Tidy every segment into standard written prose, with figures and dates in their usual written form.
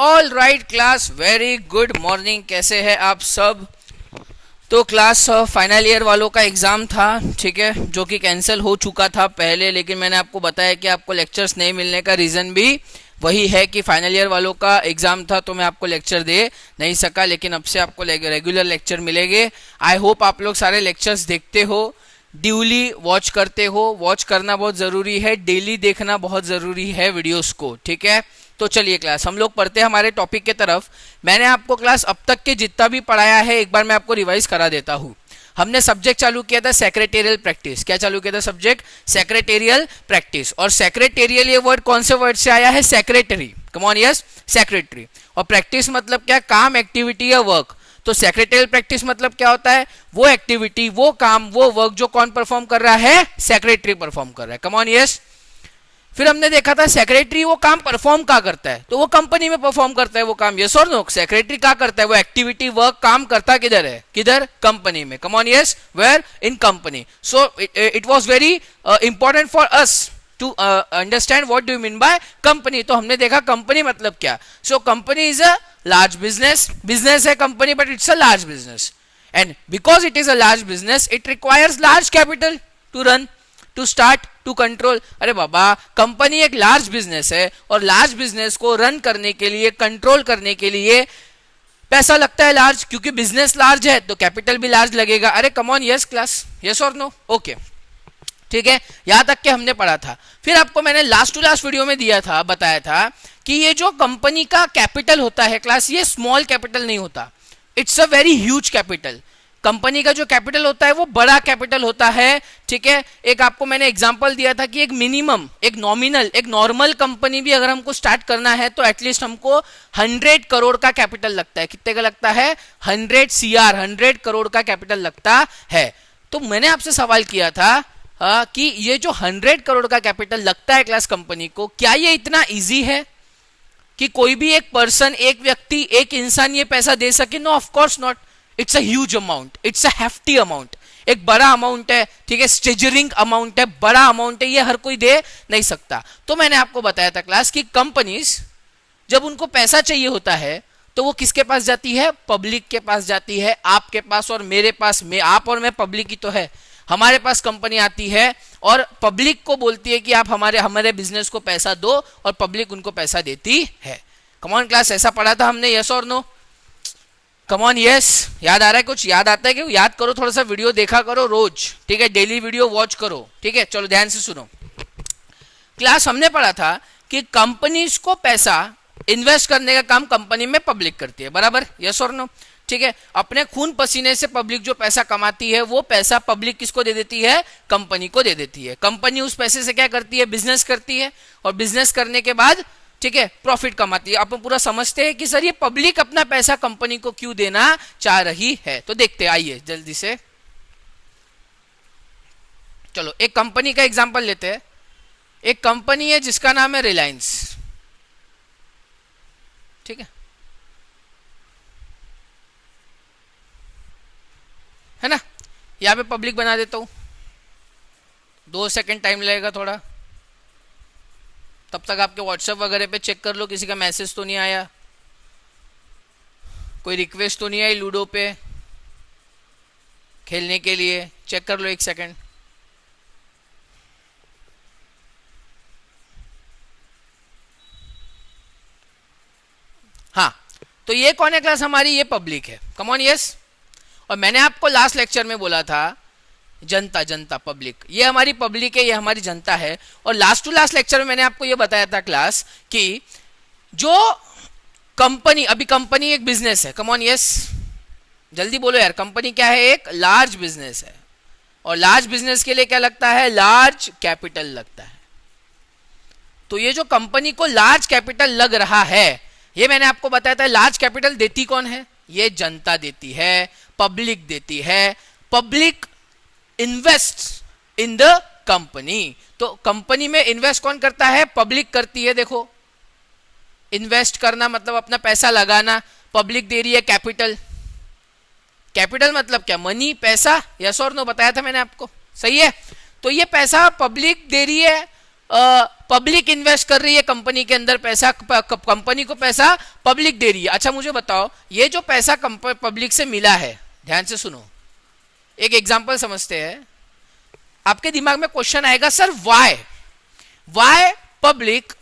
All right class, very good morning. कैसे हैं आप सब? तो क्लास फाइनल ईयर वालों का एग्ज़ाम था, ठीक है, जो कि कैंसिल हो चुका था पहले, लेकिन मैंने आपको बताया कि आपको लेक्चर्स नहीं मिलने का रीज़न भी वही है कि फाइनल ईयर वालों का एग्ज़ाम था तो मैं आपको लेक्चर दे नहीं सका, लेकिन अब से आपको रेगुलर लेक्चर मिलेंगे। आई होप आप लोग सारे लेक्चर्स देखते हो, ड्यूली वॉच करते हो। वॉच करना बहुत ज़रूरी है, डेली देखना बहुत ज़रूरी है वीडियोस को, ठीक है। तो चलिए क्लास हम लोग पढ़ते हैं हमारे टॉपिक के तरफ। मैंने आपको क्लास अब तक के जितना भी पढ़ाया है एक बार मैं आपको रिवाइज करा देता हूँ। हमने सब्जेक्ट चालू किया था सेक्रेटेरियल प्रैक्टिस। क्या चालू किया था सब्जेक्ट? Secretarial practice. और सेक्रेटेरियल ये वर्ड कौन से वर्ड से आया है? Secretary. Come on, yes, secretary. और प्रैक्टिस मतलब क्या? काम, एक्टिविटी या वर्क। तो सेक्रेटेरियल प्रैक्टिस मतलब क्या होता है? वो एक्टिविटी, वो काम, वो वर्क जो कौन परफॉर्म कर रहा है? सेक्रेटरी परफॉर्म कर रहा है। कम ऑन, यस। फिर हमने देखा था सेक्रेटरी वो काम परफॉर्म क्या करता है? तो वो कंपनी में परफॉर्म करता है वो काम, यस और नो? सेक्रेटरी क्या करता है? वो एक्टिविटी, वर्क, काम करता किधर है? किधर? कंपनी में। Come on, yes, where? In company. So it was very important for us to understand what do you mean by company. तो हमने देखा कंपनी मतलब क्या। So company is a large business. Business है company, but it's a large business, and because it is a large business it requires large capital to run, to start, to control. अरे बाबा, company एक large business है और large business को run करने के लिए, कंट्रोल करने के लिए पैसा लगता है लार्ज, क्योंकि बिजनेस लार्ज है तो कैपिटल भी लार्ज लगेगा। अरे कम ऑन, यस क्लास, यस और नो? ओके, ठीक है, यहां तक के हमने पढ़ा था। फिर आपको मैंने लास्ट टू लास्ट वीडियो में दिया था, बताया था कि ये जो कंपनी का कैपिटल होता है क्लास, ये स्मॉल कैपिटल नहीं होता, it's a very huge capital. Company का जो कैपिटल होता है वो बड़ा कैपिटल होता है, ठीक है। एक आपको मैंने एग्जांपल दिया था कि एक मिनिमम, एक नॉमिनल, एक नॉर्मल कंपनी भी अगर हमको स्टार्ट करना है तो एटलीस्ट हमको 100 करोड़ का कैपिटल लगता है। कितने का लगता है? 100 CR, 100 करोड़ का कैपिटल लगता है। तो मैंने आपसे सवाल किया था कि ये जो 100 करोड़ का कैपिटल लगता है क्लास कंपनी को, क्या ये इतना ईजी है कि कोई भी एक पर्सन, एक व्यक्ति, एक इंसान ये पैसा दे सके? No, of course not. It's a huge amount, it's a hefty amount, एक बड़ा अमाउंट है, ठीक है, स्टेजरिंग अमाउंट है, बड़ा अमाउंट है, ये हर कोई दे नहीं सकता। तो मैंने आपको बताया था क्लास कि कंपनीज जब उनको पैसा चाहिए होता है तो वो किसके पास जाती है? पब्लिक के पास जाती है, आपके पास और मेरे पास। आप और मैं पब्लिक ही तो है। हमारे पास कंपनी आती है और पब्लिक को बोलती है कि आप हमारे बिजनेस को पैसा दो, और पब्लिक उनको पैसा देती है। कम ऑन क्लास, ऐसा पढ़ा था हमने, यस और नो? Come on, yes. याद आ रहा है? कुछ याद आता है? कि याद करो, थोड़ा सा वीडियो देखा करो रोज, ठीक है, डेली वीडियो वॉच करो, ठीक है। चलो ध्यान से सुनो। क्लास हमने पढ़ा था कि कंपनीज को पैसा इन्वेस्ट करने का काम कंपनी में पब्लिक करती है, बराबर, यस और नो? ठीक है, अपने खून पसीने से पब्लिक जो पैसा कमाती है वो पैसा पब्लिक किसको दे देती है? कंपनी को दे देती है। कंपनी उस पैसे से क्या करती है? बिजनेस करती है, और बिजनेस करने के बाद, ठीक है, प्रॉफिट कमाती है। आप पूरा समझते हैं कि सर ये पब्लिक अपना पैसा कंपनी को क्यों देना चाह रही है। तो देखते आइए जल्दी से। चलो एक कंपनी का एग्जांपल लेते हैं। एक कंपनी है जिसका नाम है रिलायंस, ठीक है ना? यहाँ पे पब्लिक बना देता हूं, 2 सेकंड टाइम लगेगा थोड़ा, तब तक आपके व्हाट्सएप वगैरह पे चेक कर लो किसी का मैसेज तो नहीं आया, कोई रिक्वेस्ट तो नहीं आई लूडो पे खेलने के लिए। चेक कर लो 1 सेकंड। हाँ, तो ये कौन है क्लास हमारी? ये पब्लिक है। कम ऑन, यस। और मैंने आपको लास्ट लेक्चर में बोला था जनता, जनता, पब्लिक, ये हमारी पब्लिक है, ये हमारी जनता है। और लास्ट टू लास्ट लेक्चर में मैंने आपको ये बताया था क्लास कि जो कंपनी, अभी कंपनी एक बिजनेस है, कम ऑन, यस, जल्दी बोलो यार, कंपनी क्या है? एक लार्ज बिजनेस है, और लार्ज बिजनेस के लिए क्या लगता है? लार्ज कैपिटल लगता है। तो ये जो कंपनी को लार्ज कैपिटल लग रहा है, ये मैंने आपको बताया था, लार्ज कैपिटल देती कौन है? ये जनता देती है, पब्लिक देती है। Public invest in the company. तो कंपनी में इन्वेस्ट कौन करता है? पब्लिक करती है। देखो, इन्वेस्ट करना मतलब अपना पैसा लगाना, पब्लिक दे रही है कैपिटल। कैपिटल मतलब क्या? मनी, पैसा, यस और नो? बताया था मैंने आपको, सही है। तो ये पैसा पब्लिक दे रही है पब्लिक इन्वेस्ट कर रही है कंपनी के अंदर पैसा, कंपनी को पैसा पब्लिक दे रही है। अच्छा मुझे बताओ, ये जो पैसा पब्लिक से मिला है, ध्यान से सुनो, एक एग्जांपल समझते हैं। आपके दिमाग में क्वेश्चन आएगा, sir why public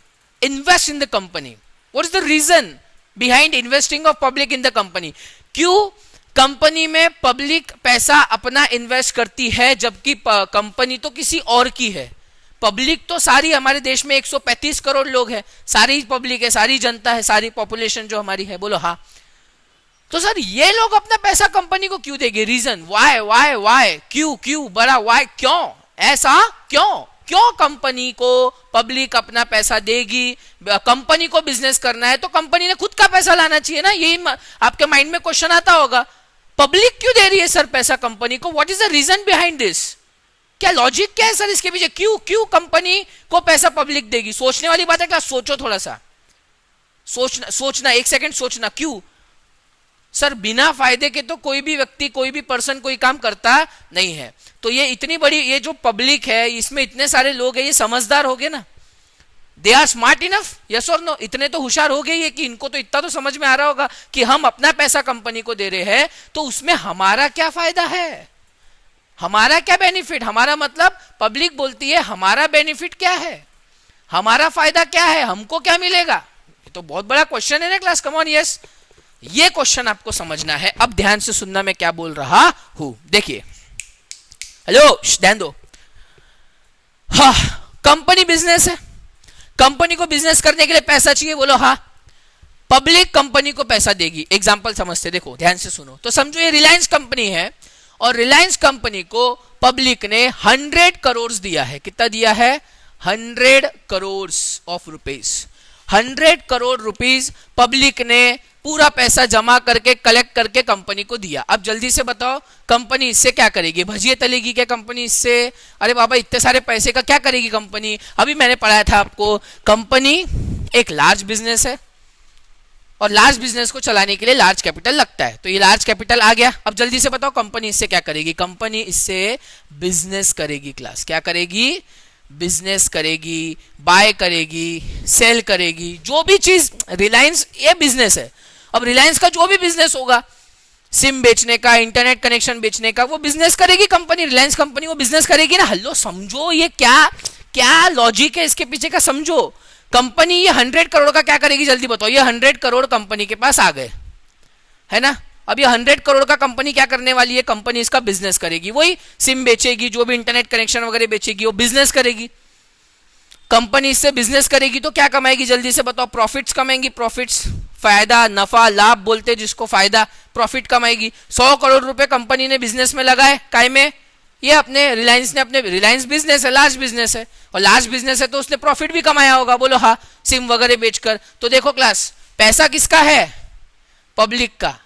invest in the company, what is the reason behind investing of public in the company? क्यों कंपनी में पब्लिक पैसा अपना इन्वेस्ट करती है जबकि कंपनी तो किसी और की है? पब्लिक तो सारी हमारे देश में 135 करोड़ लोग हैं, सारी पब्लिक है, सारी जनता है, सारी पॉपुलेशन जो हमारी है, बोलो हाँ। तो सर ये लोग अपना पैसा कंपनी को क्यों देंगे? रीजन वाई क्यों बड़ा वाई, क्यों ऐसा, क्यों कंपनी को पब्लिक अपना पैसा देगी? कंपनी को बिजनेस करना है तो कंपनी ने खुद का पैसा लाना चाहिए ना, यही आपके माइंड में क्वेश्चन आता होगा। पब्लिक क्यों दे रही है सर पैसा कंपनी को? What is the reason behind this? क्या लॉजिक क्या है सर इसके पीछे? क्यों कंपनी को पैसा पब्लिक देगी? सोचने वाली बात है क्या? सोचो थोड़ा सा, सोचना 1 सेकंड सोचना। क्यों सर? बिना फायदे के तो कोई भी व्यक्ति, कोई भी पर्सन कोई काम करता नहीं है। तो ये इतनी बड़ी, ये जो पब्लिक है, इसमें इतने सारे लोग हैं, ये समझदार हो गए ना? They are smart enough, yes और नो? इतने तो होशियार हो गए ये कि इनको तो इतना तो समझ में आ रहा होगा कि हम अपना पैसा कंपनी को दे रहे हैं तो उसमें हमारा क्या फायदा है, हमारा क्या बेनिफिट। हमारा मतलब पब्लिक बोलती है हमारा बेनिफिट क्या है, हमारा फायदा क्या है, हमको क्या मिलेगा? ये तो बहुत बड़ा क्वेश्चन है ना क्लास, कम ऑन। यस, ये क्वेश्चन आपको समझना है। अब ध्यान से सुनना मैं क्या बोल रहा हूं। देखिए, हेलो, ध्यान दो। हाँ, कंपनी बिजनेस है, कंपनी को बिजनेस करने के लिए पैसा चाहिए, बोलो हाँ। पब्लिक कंपनी को पैसा देगी। एग्जांपल समझते, देखो ध्यान से सुनो। तो समझो ये रिलायंस कंपनी है और रिलायंस कंपनी को पब्लिक ने 100 करोड़ दिया है। कितना दिया है? 100 crore of rupees. 100 crore rupees public ने पूरा पैसा जमा करके, कलेक्ट करके कंपनी को दिया। अब जल्दी से बताओ, कंपनी इससे क्या करेगी? भजिए तलेगी क्या कंपनी इससे? अरे बाबा, इतने सारे पैसे का क्या करेगी कंपनी? अभी मैंने पढ़ाया था आपको, कंपनी एक लार्ज बिजनेस है और लार्ज बिजनेस को चलाने के लिए लार्ज कैपिटल लगता है। तो ये लार्ज कैपिटल आ गया। अब जल्दी से बताओ, कंपनी इससे क्या करेगी? कंपनी इससे बिजनेस करेगी क्लास। क्या करेगी? बिजनेस करेगी, बाय करेगी, सेल करेगी। जो भी चीज, रिलायंस ये बिजनेस है। अब रिलायंस का जो भी बिजनेस होगा, सिम बेचने का, इंटरनेट कनेक्शन बेचने का, वो बिजनेस करेगी कंपनी। रिलायंस कंपनी वो बिजनेस करेगी ना। हेलो, समझो ये क्या लॉजिक है इसके पीछे का, समझो। कंपनी ये 100 करोड़ का क्या करेगी? जल्दी बताओ। ये 100 करोड़ कंपनी के पास आ गए, है ना? अब ये 100 करोड़ का कंपनी क्या करने वाली है? कंपनी इसका बिजनेस करेगी। वही सिम बेचेगी, जो भी इंटरनेट कनेक्शन वगैरह बेचेगी, वो बिजनेस करेगी। कंपनी इससे बिजनेस करेगी तो क्या कमाएगी? जल्दी से बताओ। प्रॉफिट्स कमाएंगी, प्रॉफिट्स, फायदा, नफा, लाभ बोलते जिसको, फायदा, प्रॉफिट कमाएगी। 100 करोड़ रुपए कंपनी ने बिजनेस में लगाए, काय में? ये अपने रिलायंस ने, अपने रिलायंस बिजनेस है, लार्ज बिजनेस है, और लार्ज बिजनेस है तो उसने प्रॉफिट भी कमाया होगा, बोलो हाँ, सिम वगैरह बेचकर। तो देखो क्लास, पैसा किसका है? पब्लिक का।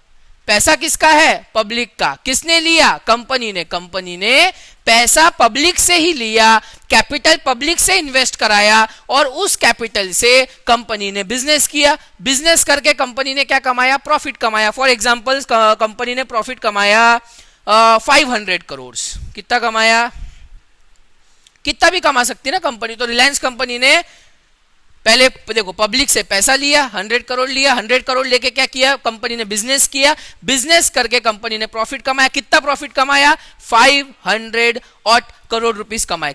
पैसा किसका है? पब्लिक का। किसने लिया? कंपनी ने। कंपनी ने पैसा पब्लिक से ही लिया, कैपिटल पब्लिक से इन्वेस्ट कराया और उस कैपिटल से कंपनी ने बिजनेस किया। बिजनेस करके कंपनी ने क्या कमाया? प्रॉफिट कमाया। फॉर एग्जांपल, कंपनी ने प्रॉफिट कमाया 500 करोड़। कितना कमाया? कितना भी कमा सकती है ना कंपनी। तो रिलायंस कंपनी ने पहले देखो, पब्लिक से पैसा लिया, 100 करोड़ लिया, 100 करोड़ लेके क्या किया? कंपनी ने बिजनेस किया। बिजनेस करके कंपनी ने प्रॉफिट कमाया। कितना प्रॉफिट कमाया? 500 करोड़ रुपीस कमाए।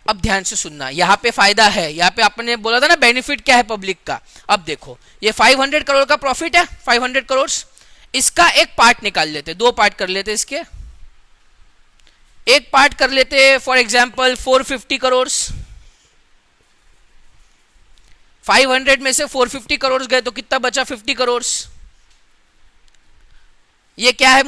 अब ध्यान से सुनना, यहाँ पे फायदा है, यहाँ पे आपने बोला था ना बेनिफिट क्या है पब्लिक का। अब देखो, ये 500 करोड़ का प्रॉफिट है, 500 करोड़। इसका एक पार्ट निकाल लेते, 2 पार्ट कर लेते इसके। एक पार्ट कर लेते, फॉर एग्जाम्पल 450 करोड़। 500 में से 450 करोड़ गए तो कितना बचा? 50 करोड़। ये क्या है?